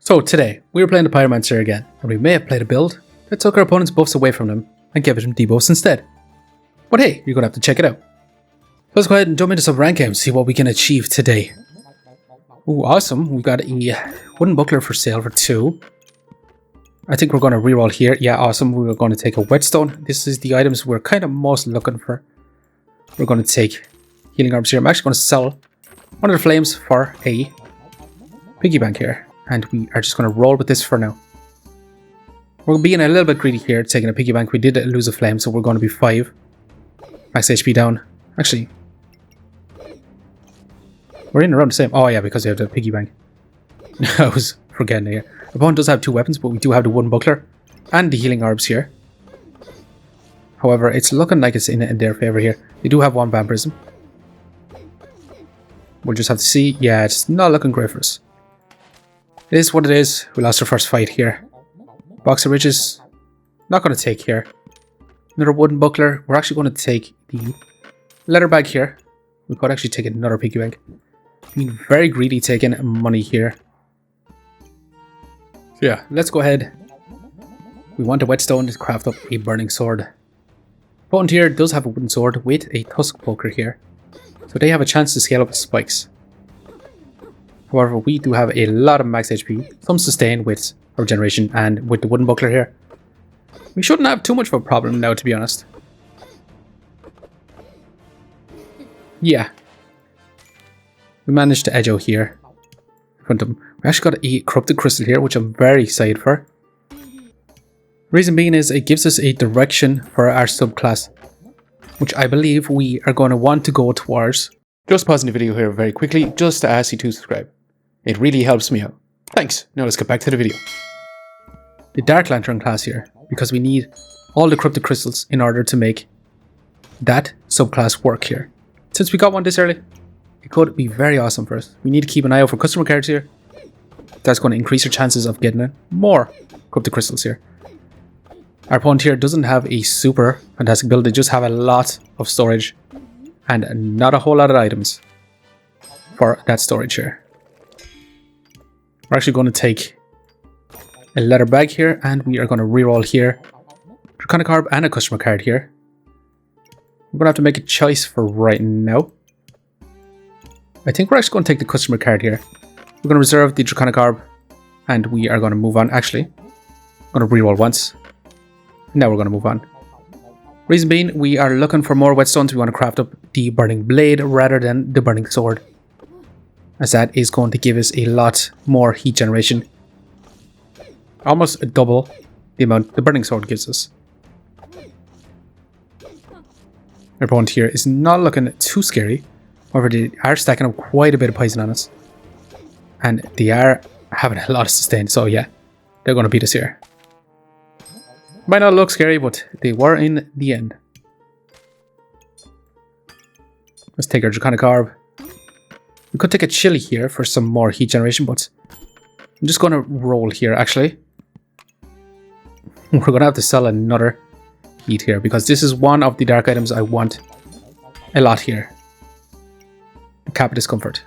So today, we were playing the PYROMANCER again, and we may have played a build that took our opponent's buffs away from them and gave them debuffs instead. But hey, you're gonna have to check it out. Let's go ahead and jump into some rank games, see what we can achieve today. Ooh, awesome. We've got a wooden buckler for sale for 2. I think we're gonna reroll here. Yeah, awesome. We were gonna take a whetstone. This is the items we're kind of most looking for. We're gonna take healing orbs here. I'm actually gonna sell one of the flames for a piggy bank here. And we are just going to roll with this for now. We're being a little bit greedy here, taking a piggy bank. We did lose a flame, so we're going to be 5. Max HP down. Actually, we're in around the same. Oh yeah, because we have the piggy bank. I was forgetting here. The opponent does have 2 weapons, but we do have the wooden buckler and the healing orbs here. However, it's looking like it's in their favor here. They do have 1 vampirism. We'll just have to see. Yeah, it's not looking great for us. It is what it is. We lost our first fight here. Box of riches. Not going to take here. Another wooden buckler. We're actually going to take the leather bag here. We could actually take another piggy bank. Being very greedy taking money here. So yeah, let's go ahead. We want a whetstone to craft up a burning sword. Opponent here does have a wooden sword with a tusk poker here. So they have a chance to scale up spikes. However, we do have a lot of max HP, some sustain with regeneration and with the wooden buckler here. We shouldn't have too much of a problem now, to be honest. Yeah. We managed to edge out here in front of him. We actually got a corrupted crystal here, which I'm very excited for. Reason being is it gives us a direction for our subclass, which I believe we are going to want to go towards. Just pausing the video here very quickly, just to ask you to subscribe. It really helps me out. Thanks. Now let's get back to the video. The Dark Lantern class here, because we need all the corrupted crystals in order to make that subclass work here. Since we got one this early, it could be very awesome for us. We need to keep an eye out for customer cards here. That's going to increase our chances of getting more corrupted crystals here. Our opponent here doesn't have a super fantastic build. They just have a lot of storage and not a whole lot of items for that storage here. We're actually going to take a leather bag here, and we are going to reroll here. Draconic Orb and a customer card here. We're going to have to make a choice for right now. I think we're actually going to take the customer card here. We're going to reserve the Draconic Orb, and we are going to move on. Actually, I'm going to reroll once. Now we're going to move on. Reason being, we are looking for more whetstones. We want to craft up the burning blade rather than the burning sword, as that is going to give us a lot more heat generation. Almost double the amount the burning sword gives us. Our opponent here is not looking too scary. However, they are stacking up quite a bit of poison on us. And they are having a lot of sustain. So yeah, they're going to beat us here. Might not look scary, but they were in the end. Let's take our Draconic Orb. We could take a chili here for some more heat generation, but I'm just going to roll here, actually. We're going to have to sell another heat here, because this is one of the dark items I want a lot here. Cap of Discomfort.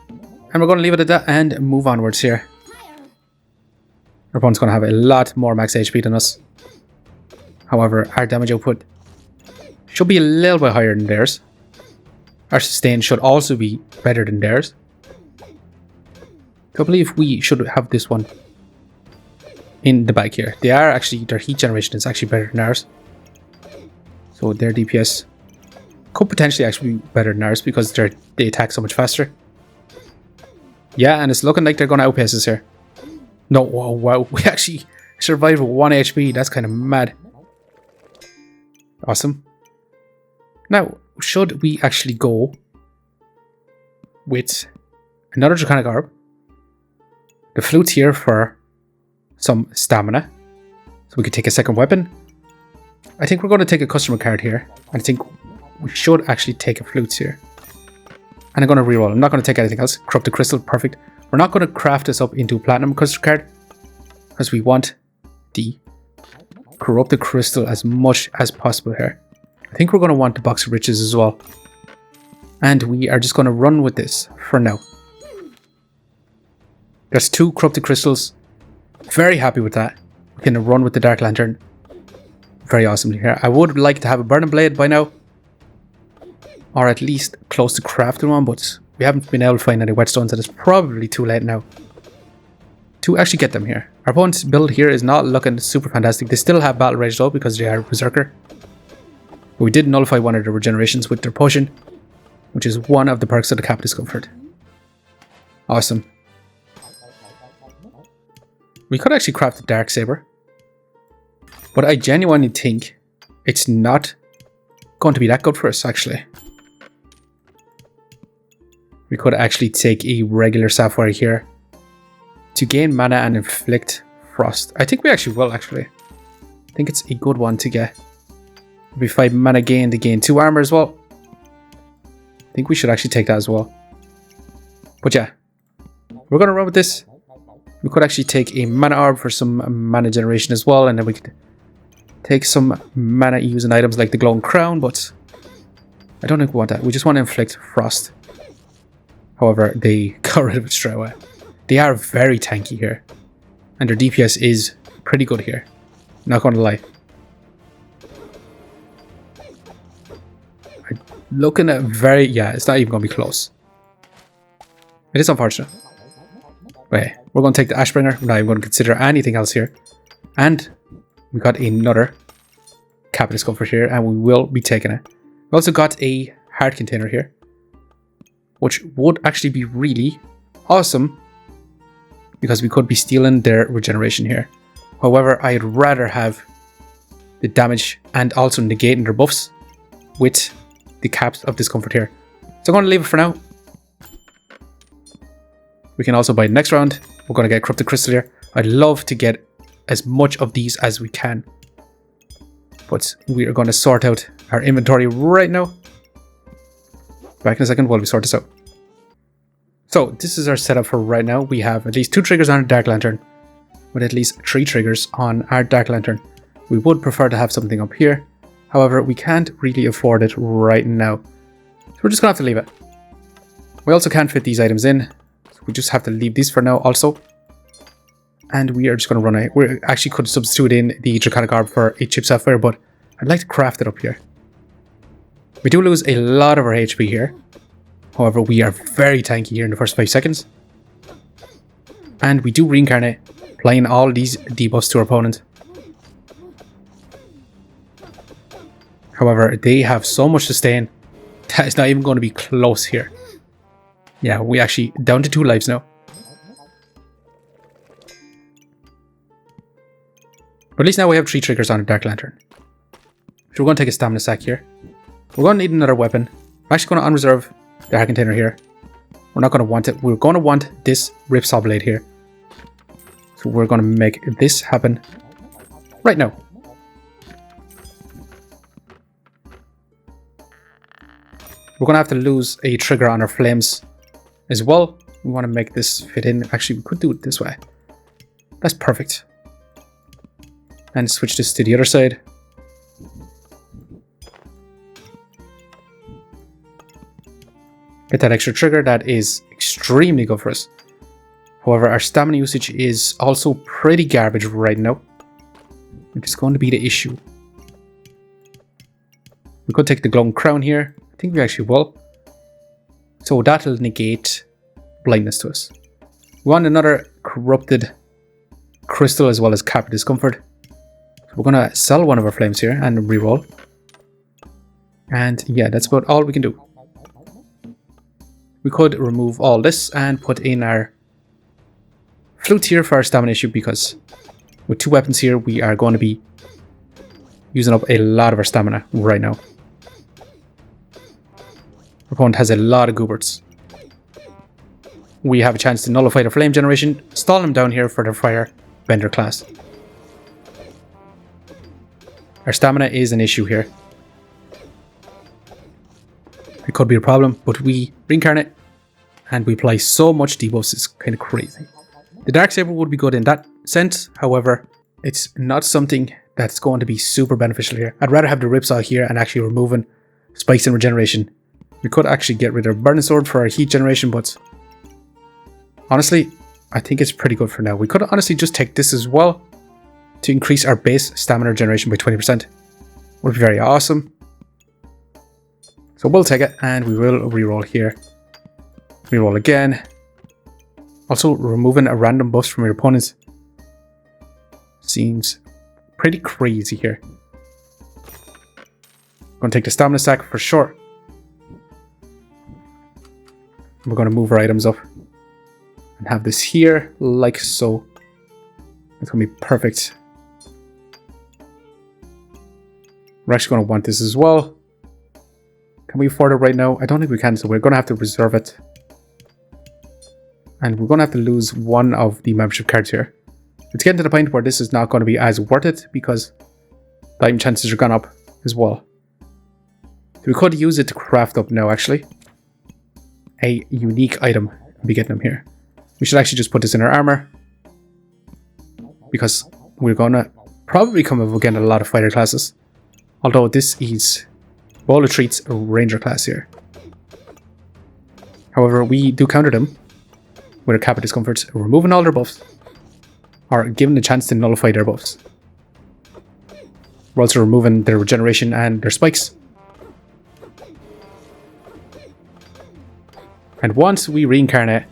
And we're going to leave it at that and move onwards here. Our opponent's going to have a lot more max HP than us. However, our damage output should be a little bit higher than theirs. Our sustain should also be better than theirs. I believe we should have this one in the bag here. Their heat generation is actually better than ours. So their DPS could potentially actually be better than ours because they attack so much faster. Yeah, and it's looking like they're going to outpace us here. No, wow, we actually survived with 1 HP. That's kind of mad. Awesome. Now, should we actually go with another Draconic Orb, the flute here for some stamina, so we could take a second weapon? I think we're going to take a customer card here. I think we should actually take a flute here. And I'm going to reroll. I'm not going to take anything else. Corrupted Crystal, perfect. We're not going to craft this up into a Platinum customer card, because we want the Corrupted Crystal as much as possible here. I think we're going to want the Box of Riches as well. And we are just going to run with this for now. There's 2 corrupted crystals. Very happy with that. We can run with the Dark Lantern very awesomely here. I would like to have a Burning Blade by now, or at least close to crafting one, but we haven't been able to find any whetstones, and it's probably too late now to actually get them here. Our opponent's build here is not looking super fantastic. They still have Battle Rage though because they are Berserker. But we did nullify one of the regenerations with their potion, which is one of the perks of the Cap Discomfort. Awesome. We could actually craft the Dark Saber, but I genuinely think it's not going to be that good for us actually. We could actually take a regular Sapphire here to gain mana and inflict frost. I think we actually will actually. I think it's a good one to get. It'll be 5 mana gain to gain 2 armor as well. I think we should actually take that as well. But yeah, we're going to run with this. We could actually take a mana orb for some mana generation as well, and then we could take some mana using items like the glowing crown, but I don't think we want that. We just want to inflict frost. However, they got rid of it straight away. They are very tanky here, and their DPS is pretty good here. Not going to lie. I'm looking at very... yeah, it's not even going to be close. It is unfortunate. Wait, we're going to take the ASHBRINGER. We're not even going to consider anything else here. And we got another Cap Discomfort here, and we will be taking it. We also got a heart container here, which would actually be really awesome because we could be stealing their regeneration here. However, I'd rather have the damage and also negating their buffs with the Caps of Discomfort here. So I'm going to leave it for now. We can also buy the next round. We're going to get Corrupted Crystal here. I'd love to get as much of these as we can, but we are going to sort out our inventory right now. Back in a second while we sort this out. So this is our setup for right now. We have at least 2 triggers on our Dark Lantern, with at least 3 triggers on our Dark Lantern. We would prefer to have something up here. However, we can't really afford it right now, so we're just going to have to leave it. We also can't fit these items in. We just have to leave these for now also. And we are just going to run out. We actually could substitute in the Draconic Orb for a Chip Sapphire, but I'd like to craft it up here. We do lose a lot of our HP here. However, we are very tanky here in the first 5 seconds. And we do reincarnate, applying all these debuffs to our opponent. However, they have so much sustain that it's not even going to be close here. Yeah, we actually down to 2 lives now. But at least now we have 3 triggers on a Dark Lantern. So we're going to take a stamina sack here. We're going to need another weapon. I'm actually going to unreserve the heart container here. We're not going to want it. We're going to want this Ripsaw Blade here. So we're going to make this happen right now. We're going to have to lose a trigger on our flames as well. We want to make this fit in. Actually, we could do it this way. That's perfect. And switch this to the other side. Get that extra trigger. That is extremely good for us. However, our stamina usage is also pretty garbage right now, which is going to be the issue. We could take the glowing crown here. I think we actually will. So that'll negate blindness to us. We want another corrupted crystal as well as Cap Discomfort. So we're going to sell one of our flames here and reroll. And yeah, that's about all we can do. We could remove all this and put in our flute here for our stamina issue, because with 2 weapons here, we are going to be using up a lot of our stamina right now. Our opponent has a lot of Gooberts. We have a chance to nullify their flame generation, stall them down here for their Firebender class. Our stamina is an issue here. It could be a problem, but we reincarnate and we apply so much debuffs, it's kind of crazy. The Dark Saber would be good in that sense, however, it's not something that's going to be super beneficial here. I'd rather have the Ripsaw here and actually removing spikes in regeneration. We could actually get rid of Burning Sword for our heat generation, but honestly, I think it's pretty good for now. We could honestly just take this as well to increase our base stamina generation by 20%. Would be very awesome. So we'll take it and we will reroll here. Reroll again. Also, removing a random buff from your opponents seems pretty crazy here. Going to take the stamina stack for sure. We're going to move our items up and have this here like so. It's going to be perfect. We're actually going to want this as well. Can we afford it right now? I don't think we can, so we're going to have to reserve it. And we're going to have to lose one of the membership cards here. It's getting to the point where this is not going to be as worth it because the item chances are gone up as well. So we could use it to craft up now, actually. A unique item. We'll be getting them here. We should actually just put this in our armor. Because we're going to probably come up against a lot of fighter classes. Although this is Bowl of Treats a ranger class here. However, we do counter them with a cap of discomforts, removing all their buffs. Or giving the chance to nullify their buffs. We're also removing their regeneration and their spikes. And once we reincarnate,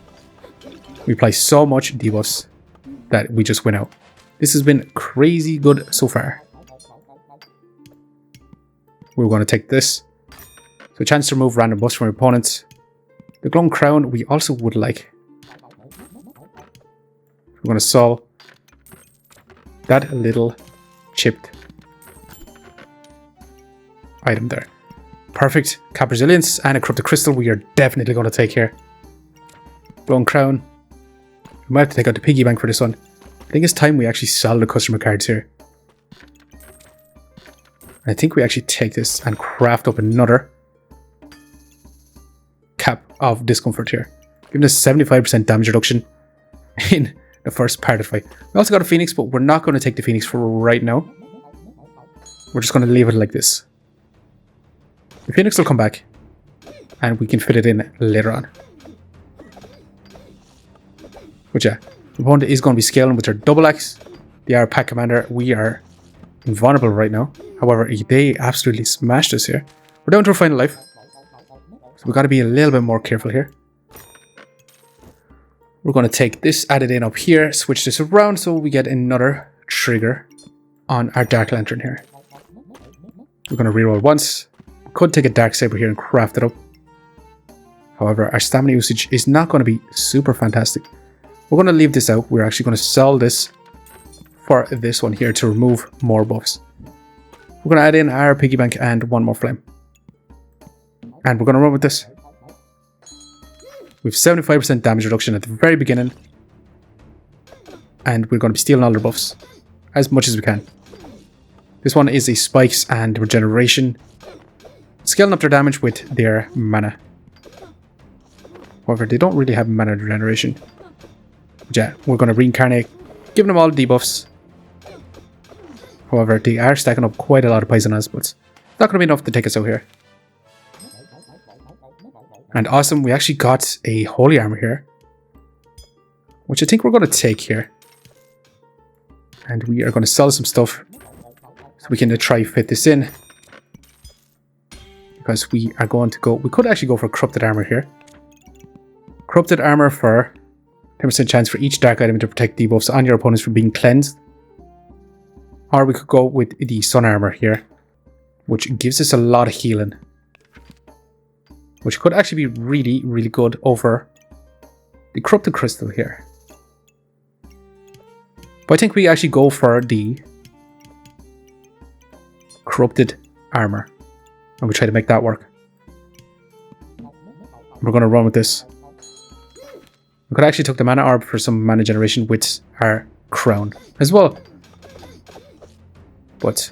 we apply so much debuffs that we just win out. This has been crazy good so far. We're going to take this. So a chance to remove random buffs from your opponents. The glowing crown we also would like. We're going to solve that little chipped item there. Perfect. Cap resilience and a corrupted crystal we are definitely going to take here. Glowing crown. We might have to take out the piggy bank for this one. I think it's time we actually sell the customer cards here. I think we actually take this and craft up another cap of discomfort here. Giving us 75% damage reduction in the first part of the fight. We also got a phoenix, but we're not going to take the phoenix for right now. We're just going to leave it like this. The phoenix will come back and we can fit it in later on. But yeah, the opponent is going to be scaling with their double axe. They are pack commander. We are invulnerable right now. However, they absolutely smashed us here. We're down to our final life. So we've got to be a little bit more careful here. We're going to take this, add it in up here, switch this around so we get another trigger on our Dark Lantern here. We're going to reroll once. We could take a Dark Saber here and craft it up. However, our stamina usage is not going to be super fantastic. We're going to leave this out. We're actually going to sell this for this one here to remove more buffs. We're going to add in our piggy bank and one more flame. And we're going to run with this. We have 75% damage reduction at the very beginning. And we're going to be stealing all their buffs as much as we can. This one is a spikes and regeneration. Scaling up their damage with their mana. However, they don't really have mana regeneration. But yeah, we're going to reincarnate, giving them all debuffs. However, they are stacking up quite a lot of poison us, but it's not going to be enough to take us out here. And awesome, we actually got a holy armor here, which I think we're going to take here. And we are going to sell some stuff so we can try fit this in. Because we are going to go, we could actually go for corrupted armor here. Corrupted armor for 10% chance for each dark item to protect debuffs on your opponents from being cleansed. Or we could go with the sun armor here, which gives us a lot of healing. Which could actually be really, really good over the corrupted crystal here. But I think we actually go for the corrupted armor. And we try to make that work. We're going to run with this. We could actually take the mana orb for some mana generation with our crown as well. But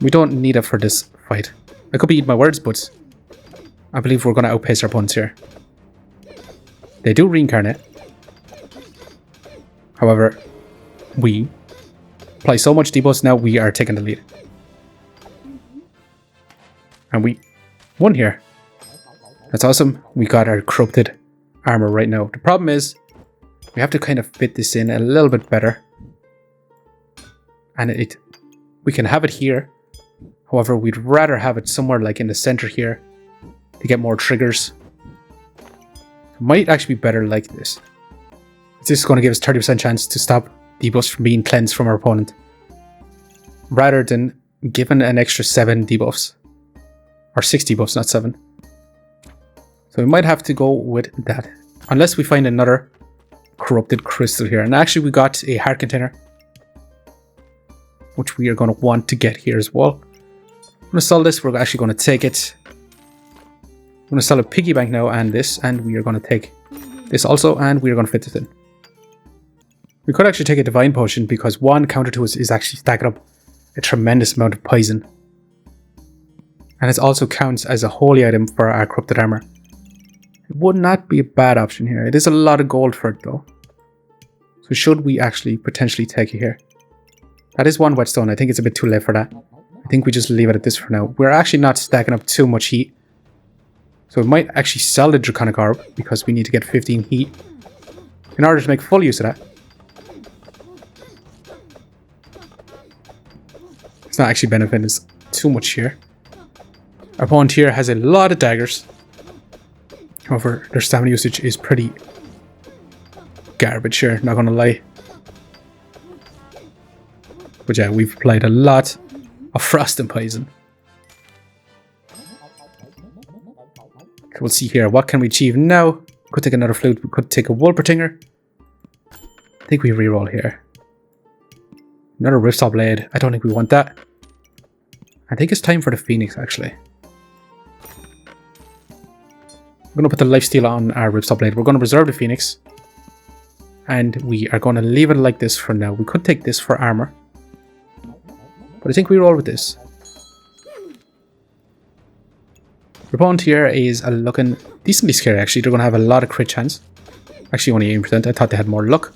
we don't need it for this fight. I could be eating my words, but I believe we're going to outpace our opponents here. They do reincarnate. However, we apply so much debuffs now we are taking the lead. And we won here. That's awesome. We got our corrupted armor right now. The problem is We have to kind of fit this in a little bit better. And we can have it here. However, we'd rather have it somewhere like in the center here to get more triggers. It might actually be better like this. This is going to give us 30% chance to stop debuffs from being cleansed from our opponent, rather than given an extra 7 debuffs. Or 6 debuffs, not 7. So we might have to go with that. Unless we find another corrupted crystal here. And actually we got a heart container, which we are going to want to get here as well. I'm going to sell this. We're actually going to take it. I'm going to sell a piggy bank now and this. And we are going to take this also. And we are going to fit this in. We could actually take a divine potion because one counter to us is actually stacking up a tremendous amount of poison. And it also counts as a holy item for our corrupted armor. It would not be a bad option here. It is a lot of gold for it though. So should we actually potentially take it here? That is one whetstone. I think it's a bit too late for that. I think we just leave it at this for now. We're actually not stacking up too much heat. So we might actually sell the Draconic Orb because we need to get 15 heat in order to make full use of that. It's not actually benefiting us too much here. Our opponent here has a lot of daggers. However, their stamina usage is pretty garbage here, not gonna lie. But yeah, we've applied a lot of frost and poison. Okay, we'll see here. What can we achieve now? Could take another flute. We could take a Wolpertinger. I think we reroll here. Another Riftsaw Blade. I don't think we want that. I think it's time for the Phoenix, actually. I'm going to put the lifesteal on our Riftsaw Blade. We're going to reserve the Phoenix. And we are going to leave it like this for now. We could take this for armor. But I think we roll with this. The opponent here is looking decently scary, actually. They're going to have a lot of crit chance. Actually, only 8%. I thought they had more luck.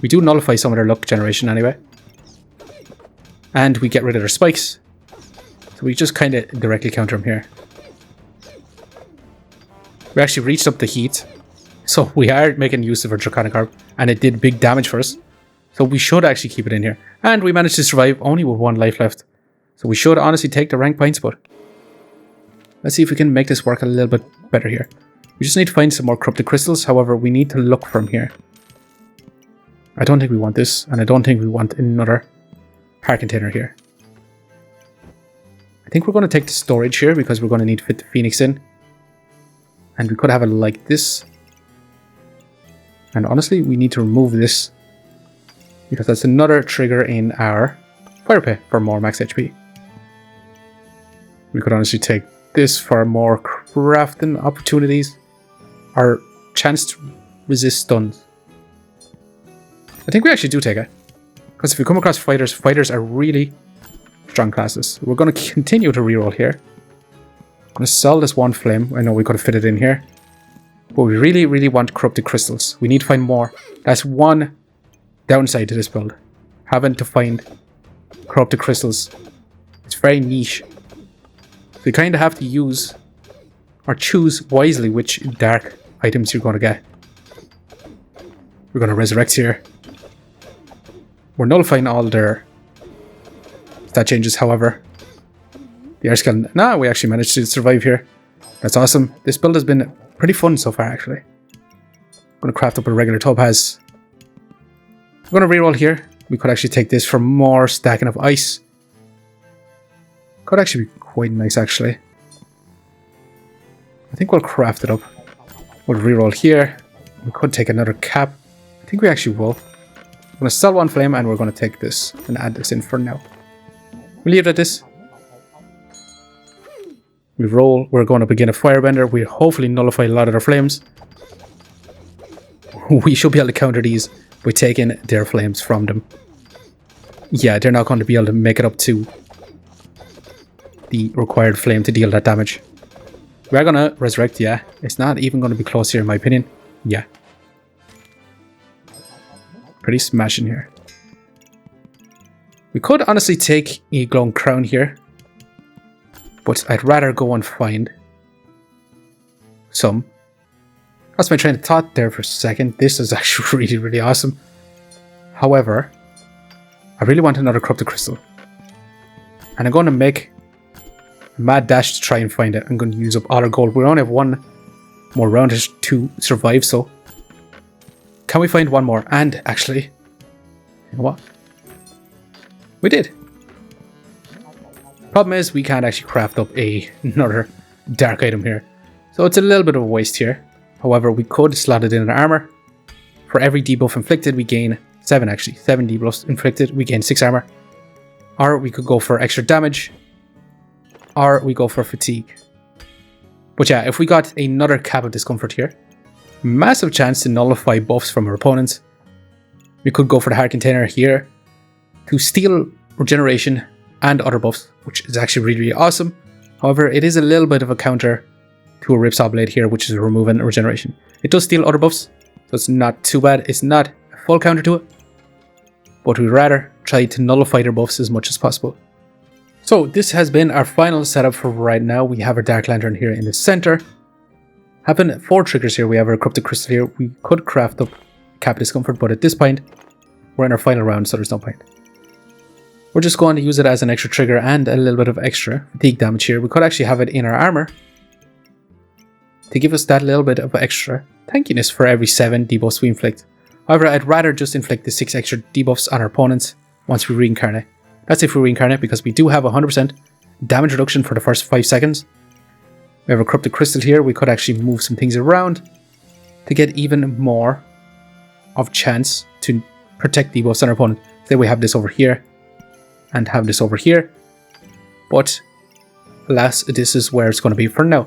We do nullify some of their luck generation anyway. And we get rid of their spikes. So we just kind of directly counter them here. We actually reached up the heat. So we are making use of our Draconic Orb. And it did big damage for us. So we should actually keep it in here. And we managed to survive only with 1 life left. So we should honestly take the rank points, but let's see if we can make this work a little bit better here. We just need to find some more corrupted crystals. However, we need to look from here. I don't think we want this. And I don't think we want another heart container here. I think we're going to take the storage here because we're going to need to fit the Phoenix in. And we could have it like this. And honestly, we need to remove this because that's another trigger in our Fire Pit for more max HP. We could honestly take this for more crafting opportunities. Our chance to resist stuns. I think we actually do take it. Because if we come across fighters, fighters are really strong classes. We're going to continue to reroll here. I'm going to sell this 1 flame. I know we could have fit it in here. But we really, really want corrupted crystals. We need to find more. That's one downside to this build. Having to find corrupted crystals. It's very niche. So you kind of have to use or choose wisely which dark items you're going to get. We're going to resurrect here. We're nullifying all their stat changes, however. The air skeleton. No, we actually managed to survive here. That's awesome. This build has been pretty fun so far, actually. I'm going to craft up a regular topaz. I'm going to reroll here. We could actually take this for more stacking of ice. Could actually be quite nice, actually. I think we'll craft it up. We'll reroll here. We could take another cap. I think we actually will. I'm going to sell 1 flame and we're going to take this and add this in for now. We'll leave it at this. We roll. We're going up again a Firebender. We hopefully nullify a lot of their flames. We should be able to counter these by taking their flames from them. Yeah, they're not going to be able to make it up to the required flame to deal that damage. We're going to resurrect, yeah. It's not even going to be close here in my opinion. Yeah. Pretty smashing here. We could honestly take a glowing crown here. But I'd rather go and find some. Lost my train of thought there for a second. This is actually really, really awesome. However, I really want another corrupted crystal. And I'm going to make a mad dash to try and find it. I'm going to use up all our gold. We only have one more round to survive, so... Can we find one more? And actually... You know what? We did. Problem is, we can't actually craft up another dark item here. So it's a little bit of a waste here. However, we could slot it in our armor. For every debuff inflicted, we gain 7 actually. 7 debuffs inflicted, we gain 6 armor. Or we could go for extra damage. Or we go for fatigue. But yeah, if we got another cap of discomfort here, massive chance to nullify buffs from our opponents. We could go for the hard container here to steal regeneration and other buffs, which is actually really, really awesome. However, it is a little bit of a counter to a Ripsaw Blade here, which is removing regeneration. It does steal other buffs, so it's not too bad. It's not a full counter to it, but we'd rather try to nullify their buffs as much as possible. So this has been our final setup for right now. We have our Dark Lantern here in the center. Having 4 triggers here, we have our Corrupted Crystal here. We could craft up Cap Discomfort, but at this point, we're in our final round, so there's no point. We're just going to use it as an extra trigger and a little bit of extra fatigue damage here. We could actually have it in our armor to give us that little bit of extra tankiness for every 7 debuffs we inflict. However, I'd rather just inflict the 6 extra debuffs on our opponents once we reincarnate. That's if we reincarnate, because we do have 100% damage reduction for the first 5 seconds. We have a Corrupted Crystal here. We could actually move some things around to get even more of chance to protect debuffs on our opponent. Say we have this over here and have this over here. But alas, this is where it's going to be for now.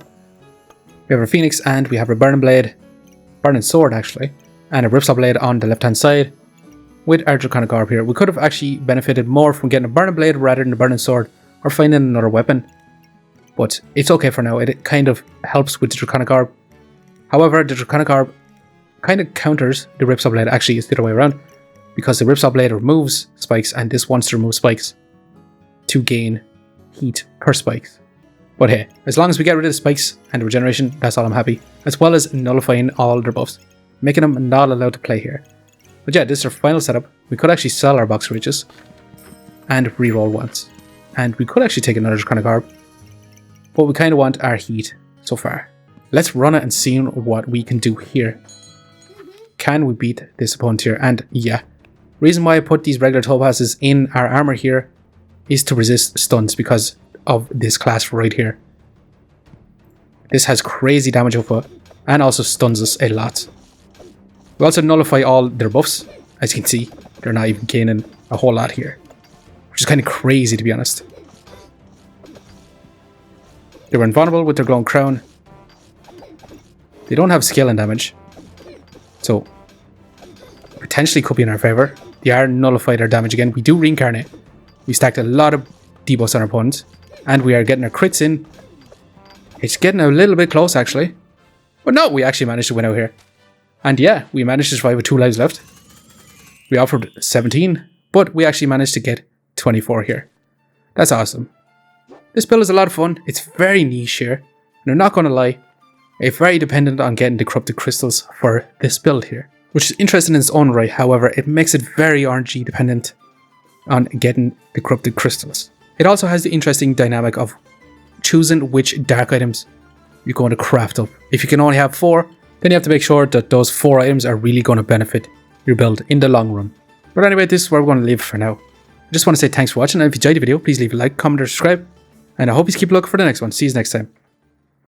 We have our Phoenix and we have our Burning Blade, Burning Sword actually, and a Ripsaw Blade on the left hand side with our Draconic Orb here. We could have actually benefited more from getting a Burning Blade rather than a Burning Sword or finding another weapon. But it's okay for now. It kind of helps with the Draconic Orb. However, the Draconic Orb kind of counters the Ripsaw Blade. Actually, it's the other way around, because the Ripsaw Blade removes spikes and this wants to remove spikes to gain heat per spikes. But hey, as long as we get rid of the spikes and the regeneration, that's all I'm happy. As well as nullifying all their buffs, making them not allowed to play here. But yeah, this is our final setup. We could actually sell our Box of Riches and reroll once. And we could actually take another Draconic Orb. But we kind of want our heat so far. Let's run it and see what we can do here. Can we beat this opponent here? And yeah, reason why I put these regular topazes in our armor here is to resist stuns because of this class right here. This has crazy damage output and also stuns us a lot. We also nullify all their buffs. As you can see, they're not even gaining a whole lot here, which is kind of crazy to be honest. They were invulnerable with their Glowing Crown. They don't have skill and damage, so potentially could be in our favor. They are nullified our damage again. We do reincarnate. We stacked a lot of debuffs on our opponents, and we are getting our crits in. It's getting a little bit close actually, but no, we actually managed to win out here. And yeah, we managed to survive with 2 lives left. We offered 17, but we actually managed to get 24 here. That's awesome. This build is a lot of fun. It's very niche here, and I'm not going to lie, it's very dependent on getting the Corrupted Crystals for this build here, which is interesting in its own right. However, it makes it very RNG dependent on getting the Corrupted Crystals. It also has the interesting dynamic of choosing which dark items you're going to craft up. If you can only have 4, then you have to make sure that those 4 items are really going to benefit your build in the long run. But anyway, this is where we're going to leave for now. I just want to say thanks for watching, and if you enjoyed the video, please leave a like, comment or subscribe, and I hope you keep looking for the next one. See you next time.